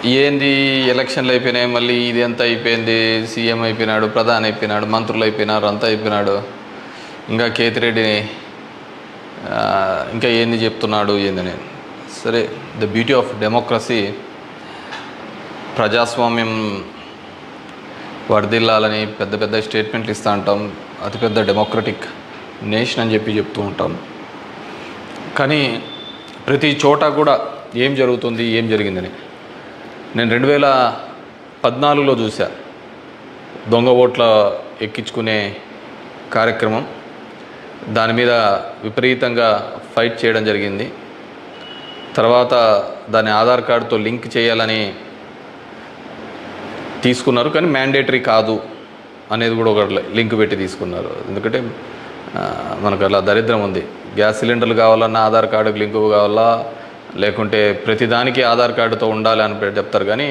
ఏంది ఎలక్షన్లు అయిపోయినాయి, మళ్ళీ ఇది ఎంత అయిపోయింది, సీఎం అయిపోయినాడు, ప్రధాని అయిపోయినాడు, మంత్రులు అయిపోయినారు, అంతా అయిపోయినాడు, ఇంకా కేతిరెడ్డిని ఇంకా ఏంది చెప్తున్నాడు ఏందని. సరే, ద బ్యూటీ ఆఫ్ డెమోక్రసీ, ప్రజాస్వామ్యం వర్ధిల్లాలని పెద్ద పెద్ద స్టేట్మెంట్లు ఇస్తూ ఉంటాం, అతిపెద్ద డెమోక్రటిక్ నేషన్ అని చెప్పి చెప్తూ ఉంటాం. కానీ ప్రతి చోట కూడా ఏం జరుగుతుంది, ఏం జరిగిందని నేను 2014లో చూసా. దొంగ ఓట్ల ఎక్కించుకునే కార్యక్రమం, దాని మీద విపరీతంగా ఫైట్ చేయడం జరిగింది. తర్వాత దాన్ని ఆధార్ కార్డుతో లింక్ చేయాలని తీసుకున్నారు, కానీ మ్యాండేటరీ కాదు అనేది కూడా ఒక లింక్ పెట్టి తీసుకున్నారు. ఎందుకంటే మనకు అలా దరిద్రం ఉంది. గ్యాస్ సిలిండర్లు కావాలన్నా ఆధార్ కార్డుకి లింకు కావాలా, లేకుంటే ప్రతిదానికి ఆధార్ కార్డుతో ఉండాలి అని చెప్తారు. కానీ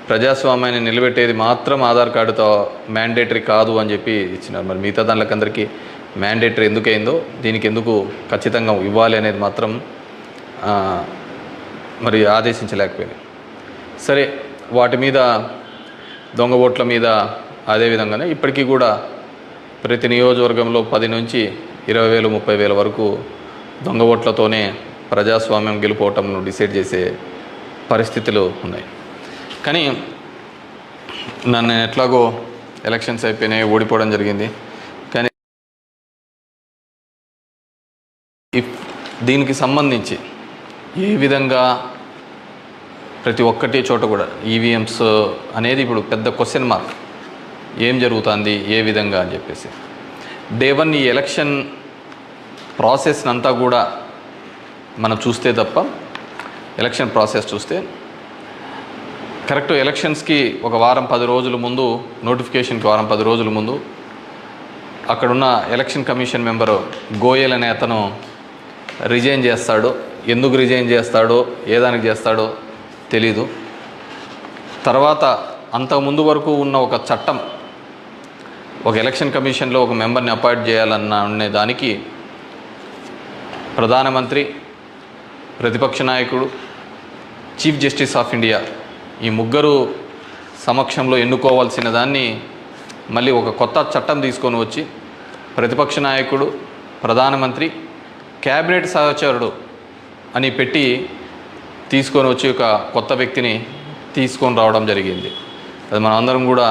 ప్రజాస్వామ్యాన్ని నిలబెట్టేది మాత్రం ఆధార్ కార్డుతో మ్యాండేటరీ కాదు అని చెప్పి ఇచ్చినారు. మరి మిగతా దానికందరికీ మ్యాండేటరీ ఎందుకైందో, దీనికి ఎందుకు ఖచ్చితంగా ఇవ్వాలి అనేది మాత్రం మరి ఆదేశించలేకపోయింది. సరే, వాటి మీద, దొంగ ఓట్ల మీద అదేవిధంగానే ఇప్పటికీ కూడా ప్రతి నియోజకవర్గంలో 10 నుంచి 20,000 30,000 వరకు దొంగ ఓట్లతోనే ప్రజాస్వామ్యం గెలుపోవటంను డిసైడ్ చేసే పరిస్థితులు ఉన్నాయి. కానీ నన్ను ఎట్లాగో ఎలక్షన్స్ అయిపోయినాయి, ఓడిపోవడం జరిగింది. కానీ దీనికి సంబంధించి ఏ విధంగా ప్రతి ఒక్కటి చోట కూడా ఈవీఎంస్ అనేది ఇప్పుడు పెద్ద క్వశ్చన్ మార్క్. ఏం జరుగుతుంది, ఏ విధంగా అని చెప్పేసి డే 1 ఈ ఎలక్షన్ ప్రాసెస్ అంతా కూడా మనం చూస్తే తప్ప, ఎలక్షన్ ప్రాసెస్ చూస్తే కరెక్ట్ ఎలక్షన్స్కి ఒక వారం 10 రోజుల ముందు, నోటిఫికేషన్కి వారం 10 రోజుల ముందు అక్కడున్న ఎలక్షన్ కమిషన్ మెంబరు గోయల్ అనే అతను రిజైన్ చేస్తాడు. ఎందుకు రిజైన్ చేస్తాడో, ఏ దానికి చేస్తాడో తెలీదు. తర్వాత అంతకుముందు వరకు ఉన్న ఒక చట్టం, ఒక ఎలక్షన్ కమిషన్లో ఒక మెంబర్ని అపాయింట్ చేయాలనే దానికి ప్రధానమంత్రి, ప్రతిపక్ష నాయకుడు, చీఫ్ జస్టిస్ ఆఫ్ ఇండియా ఈ ముగ్గురు సమక్షంలో ఎన్నుకోవాల్సిన దాన్ని మళ్ళీ ఒక కొత్త చట్టం తీసుకొని వచ్చి ప్రతిపక్ష నాయకుడు, ప్రధానమంత్రి, క్యాబినెట్ సహచరుడు అని పెట్టి తీసుకొని వచ్చి ఒక కొత్త వ్యక్తిని తీసుకొని రావడం జరిగింది. అది మనం అందరం కూడా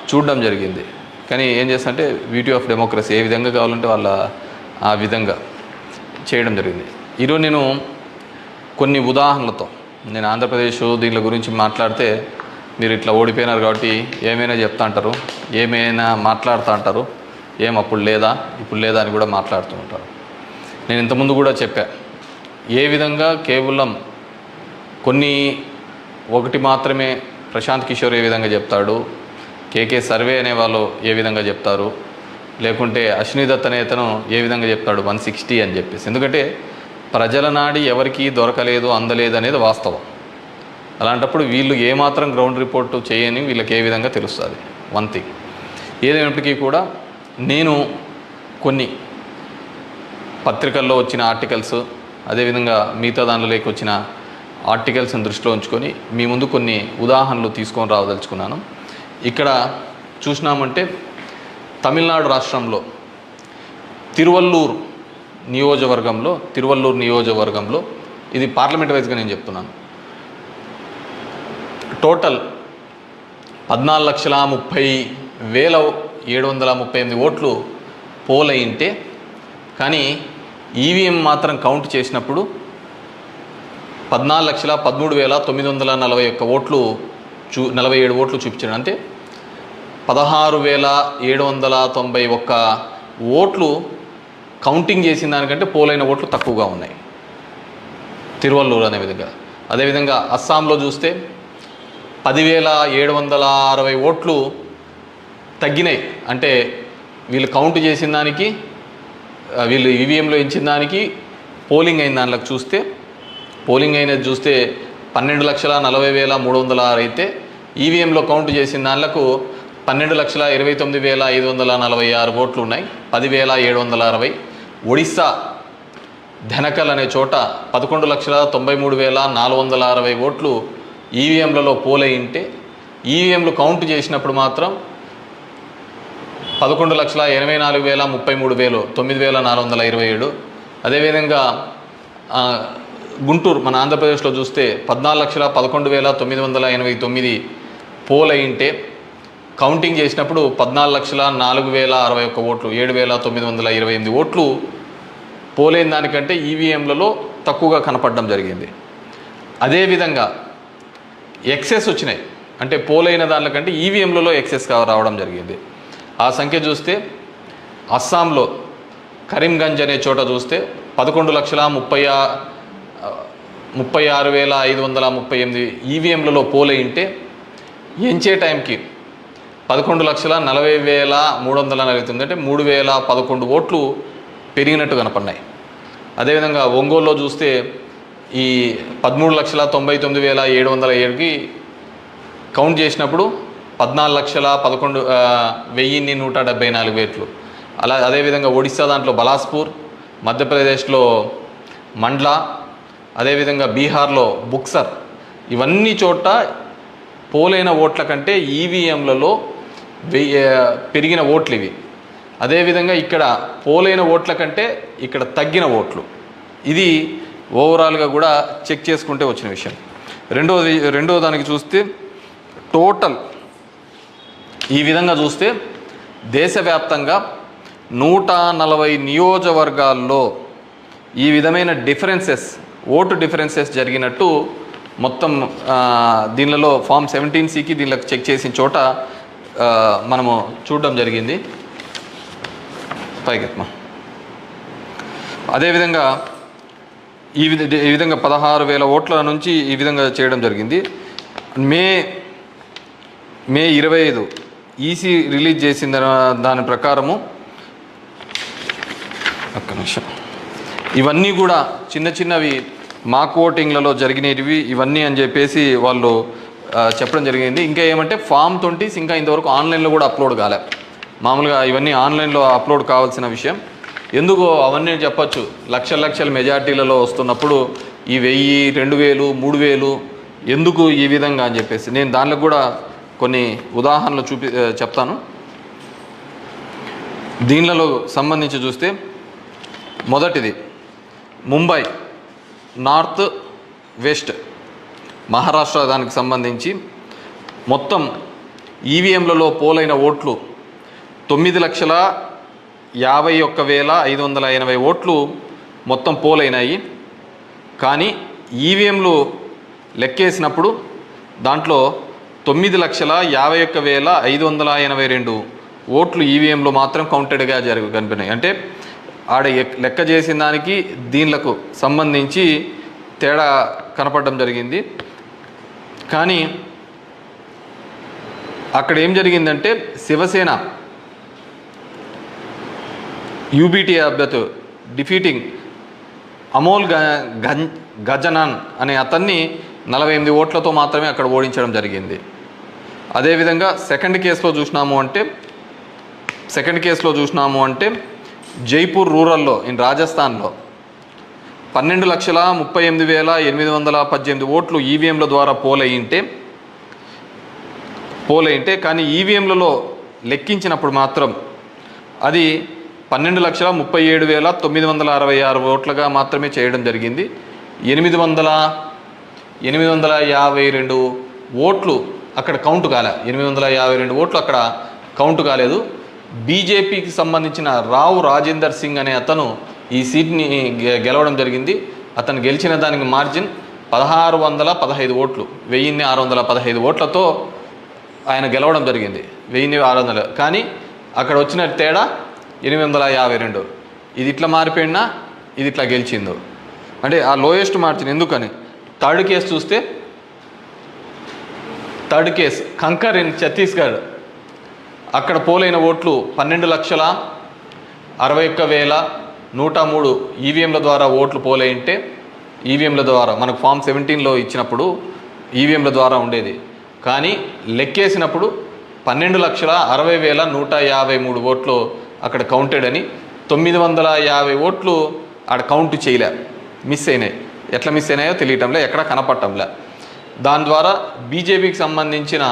చూడడం జరిగింది. కానీ ఏం చేస్తారంటే బ్యూటీ ఆఫ్ డెమోక్రసీ, ఏ విధంగా కావాలంటే వాళ్ళ ఆ విధంగా చేయడం జరిగింది. ఈరోజు నేను కొన్ని ఉదాహరణలతో, నేను ఆంధ్రప్రదేశ్ దీని గురించి మాట్లాడితే మీరు ఇట్లా ఓడిపోయినారు కాబట్టి ఏమైనా చెప్తా అంటారు, ఏమైనా మాట్లాడుతూ అంటారు, ఏం అప్పుడు లేదా ఇప్పుడు లేదా అని కూడా మాట్లాడుతూ ఉంటారు. నేను ఇంతకుముందు కూడా చెప్పా, ఏ విధంగా కేవలం ఒకటి మాత్రమే ప్రశాంత్ కిషోర్ ఏ విధంగా చెప్తాడు, కేకే సర్వే అనేవాళ్ళు ఏ విధంగా చెప్తారు, లేకుంటే అశ్విని దత్ అనే అతను ఏ విధంగా చెప్తాడు 160 అని చెప్పేసి. ఎందుకంటే ప్రజల నాడి ఎవరికి దొరకలేదు, అందలేదు అనేది వాస్తవం. అలాంటప్పుడు వీళ్ళు ఏమాత్రం గ్రౌండ్ రిపోర్టు చేయని వీళ్ళకి ఏ విధంగా తెలుస్తుంది. వన్ థింగ్ ఏదైనప్పటికీ కూడా నేను కొన్ని పత్రికల్లో వచ్చిన ఆర్టికల్స్, అదేవిధంగా మిగతా దానిలోకి వచ్చిన ఆర్టికల్స్ని దృష్టిలో ఉంచుకొని మీ ముందు కొన్ని ఉదాహరణలు తీసుకొని రావదలుచుకున్నాను. ఇక్కడ చూసినామంటే తమిళనాడు రాష్ట్రంలో తిరువల్లూరు నియోజకవర్గంలో ఇది పార్లమెంట్ వైజ్గా నేను చెప్తున్నాను, టోటల్ 14,30,738 ఓట్లు పోల్ అయింటే, కానీ ఈవీఎం మాత్రం కౌంట్ చేసినప్పుడు 14,13,941 ఓట్లు 47 ఓట్లు చూపించాడు. అంటే 16,791 ఓట్లు కౌంటింగ్ చేసిన దానికంటే పోలైన ఓట్లు తక్కువగా ఉన్నాయి తిరువల్లూరు అనే విధంగా. అదేవిధంగా అస్సాంలో చూస్తే 10,760 ఓట్లు తగ్గినాయి. అంటే వీళ్ళు కౌంట్ చేసిన దానికి, వీళ్ళు ఈవీఎంలో ఇచ్చిన దానికి పోలింగ్ అయిన దానిలోకి చూస్తే, పోలింగ్ అయినది చూస్తే 12,40,306 అయితే ఈవీఎంలో కౌంట్ చేసిన దానిలకు 12,29,546 ఓట్లు ఉన్నాయి. 10,760. ఒడిస్సా ధనకల్ అనే చోట 11,93,460 ఓట్లు ఈవీఎంలలో పోలై ఉంటే ఈవీఎంలు కౌంట్ చేసినప్పుడు మాత్రం 11,84,33,000 9,427. అదేవిధంగా గుంటూరు మన ఆంధ్రప్రదేశ్లో చూస్తే 14,11,989 పోలై ఉంటే కౌంటింగ్ చేసినప్పుడు 14,04,061 ఓట్లు 7,928 ఓట్లు పోలైన దానికంటే ఈవీఎంలలో తక్కువగా కనపడడం జరిగింది. అదేవిధంగా ఎక్సెస్ వచ్చినాయి, అంటే పోలైన దానికంటే ఈవీఎంలలో ఎక్సెస్ రావడం జరిగింది. ఆ సంఖ్య చూస్తే అస్సాంలో కరీంగంజ్ అనే చోట చూస్తే 11,36,538 ఈవీఎంలలో పోలై ఉంటే ఎంచే టైంకి 11,40,349 అంటే 3,011 ఓట్లు పెరిగినట్టు కనపడినాయి. అదేవిధంగా ఒంగోలులో చూస్తే ఈ 13,99,707కి కౌంట్ చేసినప్పుడు 14,11,174 ఓట్లు. అదేవిధంగా ఒడిశా దాంట్లో బలాస్పూర్, మధ్యప్రదేశ్లో మండ్లా, అదేవిధంగా బీహార్లో బుక్సర్, ఇవన్నీ చోట పోలైన ఓట్ల కంటే ఈవీఎంలలో పెరిగిన ఓట్లు ఇవి. అదేవిధంగా ఇక్కడ పోలైన ఓట్ల కంటే ఇక్కడ తగ్గిన ఓట్లు. ఇది ఓవరాల్గా కూడా చెక్ చేసుకుంటే వచ్చిన విషయం. రెండో దానికి చూస్తే టోటల్ ఈ విధంగా చూస్తే దేశవ్యాప్తంగా 140 నియోజకవర్గాల్లో ఈ విధమైన ఓటు డిఫరెన్సెస్ జరిగినట్టు మొత్తం దీనిలో ఫామ్ 17C దీనిలో చెక్ చేసిన చోట మనము చూడడం జరిగింది. పైకెత్మా. అదేవిధంగా ఈ విధంగా 16,000 ఓట్ల నుంచి ఈ విధంగా చేయడం జరిగింది. మే 25 ఈసీ రిలీజ్ చేసిన దాని ప్రకారము ఒక్క నిమిషం, ఇవన్నీ కూడా చిన్నవి మాక్ ఓటింగ్లలో జరిగినవి ఇవన్నీ అని చెప్పేసి వాళ్ళు చెప్పడం జరిగింది. ఇంకా ఏమంటే ఫామ్ 20 ఇంకా ఇంతవరకు ఆన్లైన్లో కూడా అప్లోడ్ కాలే. మామూలుగా ఇవన్నీ ఆన్లైన్లో అప్లోడ్ కావాల్సిన విషయం. ఎందుకు అవన్నీ చెప్పచ్చు, లక్షల మెజార్టీలలో వస్తున్నప్పుడు ఈ 1000, 2000, 3000 ఎందుకు ఈ విధంగా అని చెప్పేసి నేను దానిలో కూడా కొన్ని ఉదాహరణలు చెప్తాను. దీనిలో సంబంధించి చూస్తే మొదటిది ముంబై నార్త్ వెస్ట్ మహారాష్ట్ర దానికి సంబంధించి మొత్తం ఈవీఎంలలో పోలైన ఓట్లు 9,51,580 ఓట్లు మొత్తం పోలైనాయి. కానీ ఈవీఎంలు లెక్కేసినప్పుడు దాంట్లో 9,51,582 ఓట్లు ఈవీఎంలో మాత్రం కౌంటెడ్గా కనిపినాయి. అంటే ఆడ లెక్క చేసిన దానికి దీనిలకు సంబంధించి తేడా కనపడడం జరిగింది. కానీ అక్కడ ఏం జరిగిందంటే శివసేన యూబీటీ అభ్యర్థి డిఫీటింగ్ అమోల్ గజనాన్ అనే అతన్ని 48 ఓట్లతో మాత్రమే అక్కడ ఓడించడం జరిగింది. అదేవిధంగా సెకండ్ కేసులో చూసినాము అంటే జైపూర్ రూరల్లో రాజస్థాన్లో 12,38,818 ఓట్లు ఈవీఎంల ద్వారా పోలైంటే కానీ ఈవీఎంలలో లెక్కించినప్పుడు మాత్రం అది 12,37,966 ఓట్లుగా మాత్రమే చేయడం జరిగింది. 852 ఓట్లు అక్కడ కౌంట్ కాలే. 852 ఓట్లు అక్కడ కౌంట్ కాలేదు. బీజేపీకి సంబంధించిన రావు రాజేందర్ సింగ్ అనే అతను ఈ సీట్ని గెలవడం జరిగింది. అతను గెలిచిన దానికి మార్జిన్ 1,615 ఓట్లు, 1,615 ఓట్లతో ఆయన గెలవడం జరిగింది. 1,600. కానీ అక్కడ వచ్చిన తేడా 852. ఇది ఇట్లా మారిపోయినా ఇది ఇట్లా గెలిచిందో అంటే ఆ లోయెస్ట్ మార్జిన్. ఎందుకని థర్డ్ కేసు కంకర్ ఇన్ ఛత్తీస్గఢ్ అక్కడ పోలైన ఓట్లు 12,61,103 ఈవీఎంల ద్వారా ఓట్లు పోలైంటే ఈవీఎంల ద్వారా మనకు ఫామ్ 17లో ఇచ్చినప్పుడు ఈవీఎంల ద్వారా ఉండేది. కానీ లెక్కేసినప్పుడు 12,60,153 ఓట్లు అక్కడ కౌంటెడ్ అని 950 ఓట్లు ఆడ కౌంట్ చేయలే, మిస్ అయినాయి. ఎట్లా మిస్ అయినాయో తెలియటంలే, ఎక్కడ కనపడటంలే. దాని ద్వారా బీజేపీకి సంబంధించిన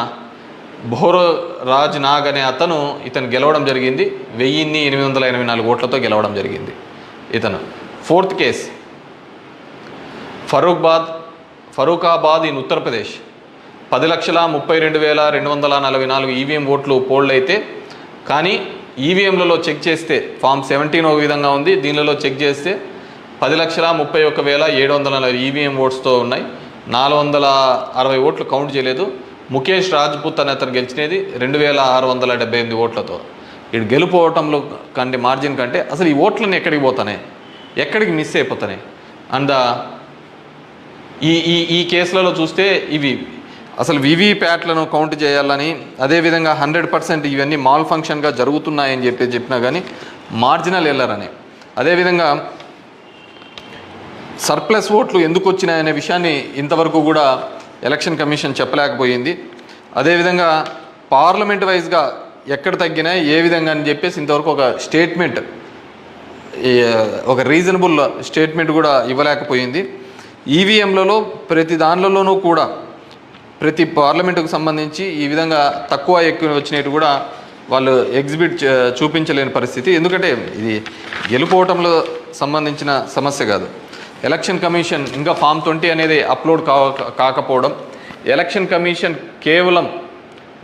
భోరరాజ్ నాగ్ అనే ఇతను గెలవడం జరిగింది. 1884 ఓట్లతో గెలవడం జరిగింది ఇతను. Fourth case Farrukhabad in Uttar Pradesh. 10,32,244 EVM ఓట్లు పోల్డ్ అయితే, కానీ ఈవీఎంలలో చెక్ చేస్తే ఫామ్ 17 ఒక విధంగా ఉంది, దీనిలో చెక్ చేస్తే 10,31,740 ఈవీఎం ఓట్స్తో ఉన్నాయి. 460 ఓట్లు కౌంట్ చేయలేదు. ముఖేష్ రాజ్పుత్ అనే అతను గెలిచినది 2,678 ఓట్లతో. ఇటు గెలుపోవటంలో కంటే మార్జిన్ కంటే అసలు ఈ ఓట్లను ఎక్కడికి పోతున్నాయి, ఎక్కడికి మిస్ అయిపోతున్నాయి. అండ్ ఈ కేసులలో చూస్తే ఇవి అసలు వీవీప్యాట్లను కౌంట్ చేయాలని, అదేవిధంగా 100% ఇవన్నీ మాల్ ఫంక్షన్గా జరుగుతున్నాయని చెప్పినా కానీ మార్జినల్ ఎర్రర్ అని, అదేవిధంగా సర్ప్లస్ ఓట్లు ఎందుకు వచ్చినాయనే విషయాన్ని ఇంతవరకు కూడా ఎలక్షన్ కమిషన్ చెప్పలేకపోయింది. అదేవిధంగా పార్లమెంట్ వైజ్గా ఎక్కడ తగ్గినాయి, ఏ విధంగా అని చెప్పేసి ఇంతవరకు ఒక స్టేట్మెంట్, ఒక రీజనబుల్ స్టేట్మెంట్ కూడా ఇవ్వలేకపోయింది. ఈవీఎంలలో ప్రతి దానిలోనూ కూడా ప్రతి పార్లమెంటుకు సంబంధించి ఈ విధంగా తక్కువ ఎక్కువ వచ్చినట్టు కూడా వాళ్ళు చూపించలేని పరిస్థితి. ఎందుకంటే ఇది గెలుపోవటంలో సంబంధించిన సమస్య కాదు. ఎలక్షన్ కమిషన్ ఇంకా ఫామ్ 20 అనేది అప్లోడ్ కాకపోవడం, ఎలక్షన్ కమిషన్ కేవలం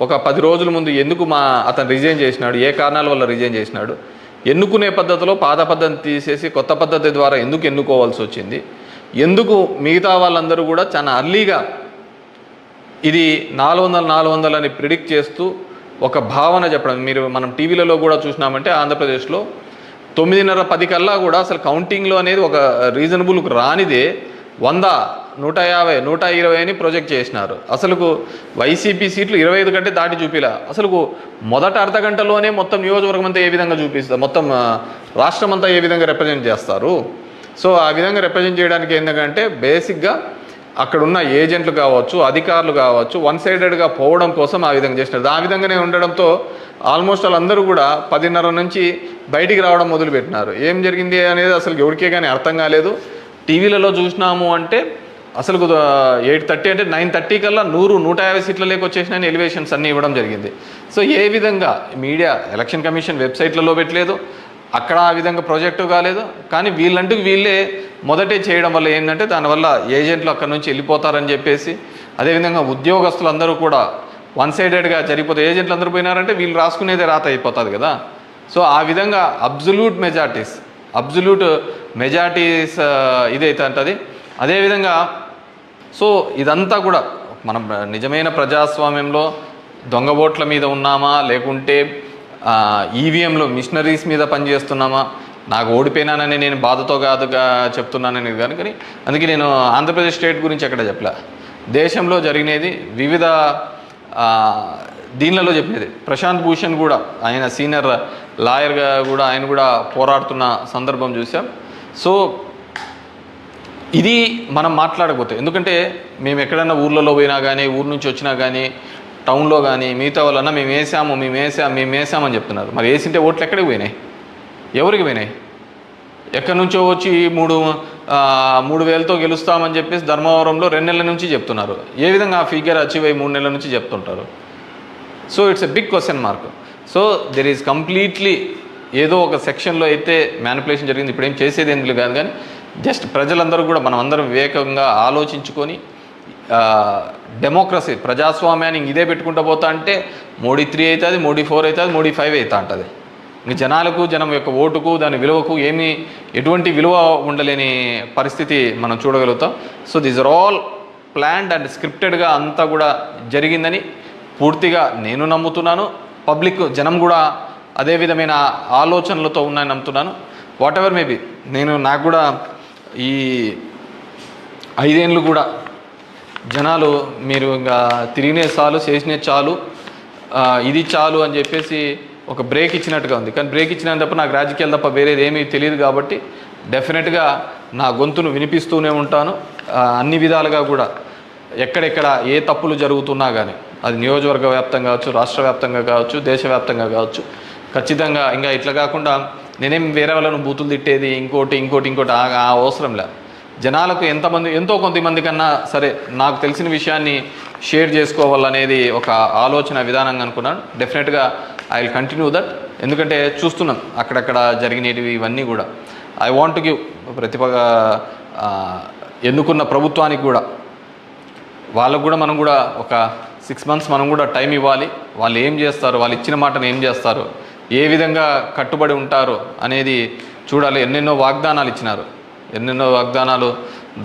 ఒక 10 రోజుల ముందు ఎందుకు అతను రిజైన్ చేసినాడు, ఏ కారణాల వల్ల రిజైన్ చేసినాడు, ఎన్నుకునే పద్ధతిలో పాత పద్ధతిని తీసేసి కొత్త పద్ధతి ద్వారా ఎందుకు ఎన్నుకోవాల్సి వచ్చింది, ఎందుకు మిగతా వాళ్ళందరూ కూడా చాలా అర్లీగా ఇది 400 అని ప్రిడిక్ట్ చేస్తూ ఒక భావన చెప్పడం. మనం టీవీలలో కూడా చూసినామంటే ఆంధ్రప్రదేశ్లో 9:30-10 కల్లా కూడా అసలు కౌంటింగ్లో అనేది ఒక రీజనబుల్ రానిదే 100, 150, 120 అని ప్రొజెక్ట్ చేసినారు. అసలుకు వైసీపీ సీట్లు 25 కంటే దాటి చూపిలా. అసలుకు మొదట అర్ధ గంటలోనే మొత్తం నియోజకవర్గం అంతా ఏ విధంగా చూపిస్తారు, మొత్తం రాష్ట్రం అంతా ఏ విధంగా రిప్రజెంట్ చేస్తారు. సో ఆ విధంగా రిప్రజెంట్ చేయడానికి ఏంటంటే బేసిక్గా అక్కడున్న ఏజెంట్లు కావచ్చు, అధికారులు కావచ్చు, వన్ సైడెడ్గా పోవడం కోసం ఆ విధంగా చేసినారు. ఆ విధంగానే ఉండడంతో ఆల్మోస్ట్ వాళ్ళందరూ కూడా 10:30 నుంచి బయటికి రావడం మొదలుపెట్టినారు. ఏం జరిగింది అనేది అసలు ఎవరికే కానీ అర్థం కాలేదు. టీవీలలో చూసినాము అంటే అసలు 8:30 అంటే 9:30 కల్లా 100-150 సీట్ల లేక వచ్చేసినాయని ఎలివేషన్స్ అన్నీ ఇవ్వడం జరిగింది. సో ఏ విధంగా మీడియా ఎలక్షన్ కమిషన్ వెబ్సైట్లలో పెట్టలేదు, అక్కడ ఆ విధంగా ప్రాజెక్టు కాలేదు. కానీ వీళ్ళే మొదటే చేయడం వల్ల ఏంటంటే దానివల్ల ఏజెంట్లు అక్కడి నుంచి వెళ్ళిపోతారని చెప్పేసి, అదేవిధంగా ఉద్యోగస్తులందరూ కూడా వన్ సైడెడ్గా జరిగిపోతే ఏజెంట్లు అందరూ పోయినారంటే వీళ్ళు రాసుకునేదే రాత అయిపోతుంది కదా. సో ఆ విధంగా అబ్జల్యూట్ మెజార్టీస్ ఇదైతే అంటది. అదేవిధంగా సో ఇదంతా కూడా మనం నిజమైన ప్రజాస్వామ్యంలో దొంగ ఓట్ల మీద ఉన్నామా, లేకుంటే ఈవీఎంలో మిషనరీస్ మీద పనిచేస్తున్నామా, నాకు ఓడిపోయినానని నేను బాధతో కాదుగా చెప్తున్నానని కానీ అందుకే నేను ఆంధ్రప్రదేశ్ స్టేట్ గురించి ఎక్కడ చెప్పలే. దేశంలో జరిగినది వివిధ దీనిలలో చెప్పేది. ప్రశాంత్ భూషణ్ కూడా ఆయన సీనియర్ లాయర్గా కూడా ఆయన కూడా పోరాడుతున్న సందర్భం చూసాం. సో ఇది మనం మాట్లాడకపోతే, ఎందుకంటే మేము ఎక్కడైనా ఊర్లలో పోయినా కానీ, ఊరు నుంచి వచ్చినా కానీ, టౌన్లో కానీ మిగతా వాళ్ళన్నా మేము వేసామని చెప్తున్నారు. మరి వేసింటే ఓట్లు ఎక్కడికి పోయినాయి, ఎవరికి పోయినాయి? ఎక్కడి నుంచో వచ్చి 3,000తో గెలుస్తామని చెప్పేసి ధర్మవరంలో 2 నెలల నుంచి చెప్తున్నారు. ఏ విధంగా ఆ ఫిగర్ అచీవ్ అయ్యి 3 నెలల నుంచి చెప్తుంటారు? So it's a big question mark. So there is completely ఏదో ఒక సెక్షన్లో అయితే మ్యానిపులేషన్ జరిగింది. ఇప్పుడు ఏం చేసేది ఎందుకు కాదు, కానీ జస్ట్ ప్రజలందరూ కూడా మనం అందరం వివేకంగా ఆలోచించుకొని డెమోక్రసీ ప్రజాస్వామ్యాన్ని ఇదే పెట్టుకుంటూ పోతా అంటే మోడీ 3 అవుతుంది, మోడీ 4 అవుతుంది, మోడీ 5 అవుతా ఉంటుంది. ఇంక జనం యొక్క ఓటుకు దాని విలువకు ఎటువంటి విలువ ఉండలేని పరిస్థితి మనం చూడగలుగుతాం. So these are all planned and స్క్రిప్టెడ్గా అంతా కూడా జరిగిందని పూర్తిగా నేను నమ్ముతున్నాను. పబ్లిక్ జనం కూడా అదే విధమైన ఆలోచనలతో ఉన్నాయని నమ్ముతున్నాను. వాట్ ఎవర్ మేబీ నాకు కూడా ఈ 5 ఏళ్ళు కూడా జనాలు మీరు ఇంకా తిరిగినే చాలు, చేసినే చాలు, ఇది చాలు అని చెప్పేసి ఒక బ్రేక్ ఇచ్చినట్టుగా ఉంది. కానీ బ్రేక్ ఇచ్చినా తప్ప నాకు రాజకీయాలు తప్ప వేరేది ఏమీ తెలియదు కాబట్టి డెఫినెట్గా నా గొంతును వినిపిస్తూనే ఉంటాను. అన్ని విధాలుగా కూడా ఎక్కడెక్కడ ఏ తప్పులు జరుగుతున్నా కానీ, అది నియోజకవర్గ వ్యాప్తంగా కావచ్చు, రాష్ట్ర వ్యాప్తంగా కావచ్చు, దేశవ్యాప్తంగా కావచ్చు, ఖచ్చితంగా ఇంకా ఇట్లా కాకుండా నేనేం వేరే వాళ్ళను బూతులు తిట్టేది ఇంకోటి ఆ అవసరం లే. జనాలకు ఎంతో కొంతమంది కన్నా సరే నాకు తెలిసిన విషయాన్ని షేర్ చేసుకోవాలనేది ఒక ఆలోచన విధానంగా అనుకున్నాను. డెఫినెట్గా ఐ విల్ కంటిన్యూ దట్. ఎందుకంటే చూస్తున్నాం అక్కడక్కడ జరిగినవి ఇవన్నీ కూడా. ఐ వాంట్ టు గివ్ ఎన్నుకున్న ప్రభుత్వానికి కూడా వాళ్ళకు కూడా మనం కూడా ఒక 6 months మనం కూడా టైం ఇవ్వాలి. వాళ్ళు ఏం చేస్తారు, వాళ్ళు ఇచ్చిన మాటను ఏం చేస్తారు, ఏ విధంగా కట్టుబడి ఉంటారు అనేది చూడాలి. ఎన్నెన్నో వాగ్దానాలు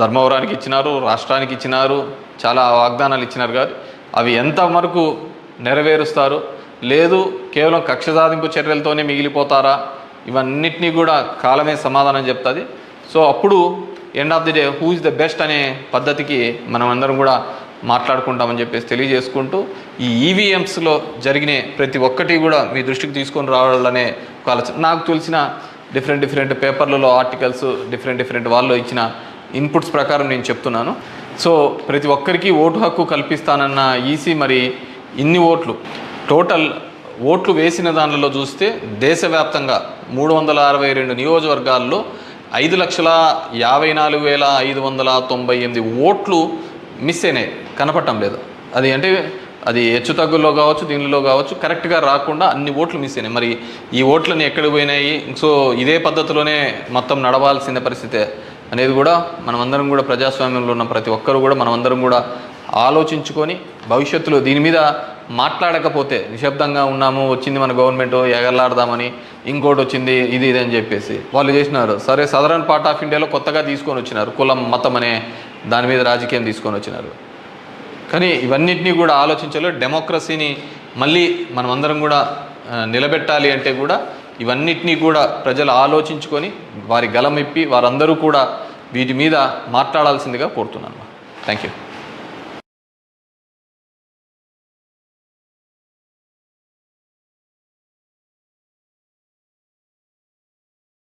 ధర్మవరానికి ఇచ్చినారు, రాష్ట్రానికి ఇచ్చినారు, చాలా వాగ్దానాలు ఇచ్చినారు. కాదు అవి ఎంతవరకు నెరవేరుస్తారు, లేదు కేవలం కక్ష సాధింపు చర్యలతోనే మిగిలిపోతారా, ఇవన్నిటినీ కూడా కాలమే సమాధానం చెప్తుంది. సో అప్పుడు end of the day who is the best అనే పద్ధతికి మనం అందరం కూడా మాట్లాడుకుంటామని చెప్పేసి తెలియజేసుకుంటూ, ఈ ఈవీఎంస్లో జరిగిన ప్రతి ఒక్కటి కూడా మీ దృష్టికి తీసుకొని రావాలనే ఒక ఆలోచన. నాకు తెలిసిన డిఫరెంట్ పేపర్లలో ఆర్టికల్స్ డిఫరెంట్ వాళ్ళు ఇచ్చిన ఇన్పుట్స్ ప్రకారం నేను చెప్తున్నాను. సో ప్రతి ఒక్కరికి ఓటు హక్కు కల్పిస్తానన్న ఈసీ మరి ఇన్ని టోటల్ ఓట్లు వేసిన దానిలో చూస్తే దేశవ్యాప్తంగా 362 నియోజకవర్గాల్లో 5,54,598 ఓట్లు మిస్ అయినాయి, కనపడటం లేదు. అది అంటే అది హెచ్చుతగ్గుల్లో కావచ్చు, దీనిలో కావచ్చు, కరెక్ట్గా రాకుండా అన్ని ఓట్లు మిస్ అయినాయి. మరి ఈ ఓట్లని ఎక్కడికి పోయినాయి? సో ఇదే పద్ధతిలోనే మొత్తం నడవాల్సిన పరిస్థితే అనేది కూడా మనమందరం కూడా ప్రజాస్వామ్యంలో ఉన్న ప్రతి ఒక్కరు కూడా మనమందరం కూడా ఆలోచించుకొని భవిష్యత్తులో దీని మీద మాట్లాడకపోతే నిశ్శబ్దంగా ఉన్నాము, వచ్చింది మన గవర్నమెంట్ ఎగలాడదామని, ఇంకోటి వచ్చింది ఇది అని చెప్పేసి వాళ్ళు చేసినారు. సరే సదరన్ పార్ట్ ఆఫ్ ఇండియాలో కొత్తగా తీసుకొని వచ్చినారు, కులం మతం అనే దాని మీద రాజకీయం తీసుకొని వచ్చినారు. కానీ ఇవన్నిటినీ కూడా ఆలోచించాలి. డెమోక్రసీని మళ్ళీ మనమందరం కూడా నిలబెట్టాలి అంటే కూడా ఇవన్నిటినీ కూడా ప్రజలు ఆలోచించుకొని వారి గలం ఇప్పి వారందరూ కూడా వీటి మీద మాట్లాడాల్సిందిగా కోరుతున్నాను. Thank you.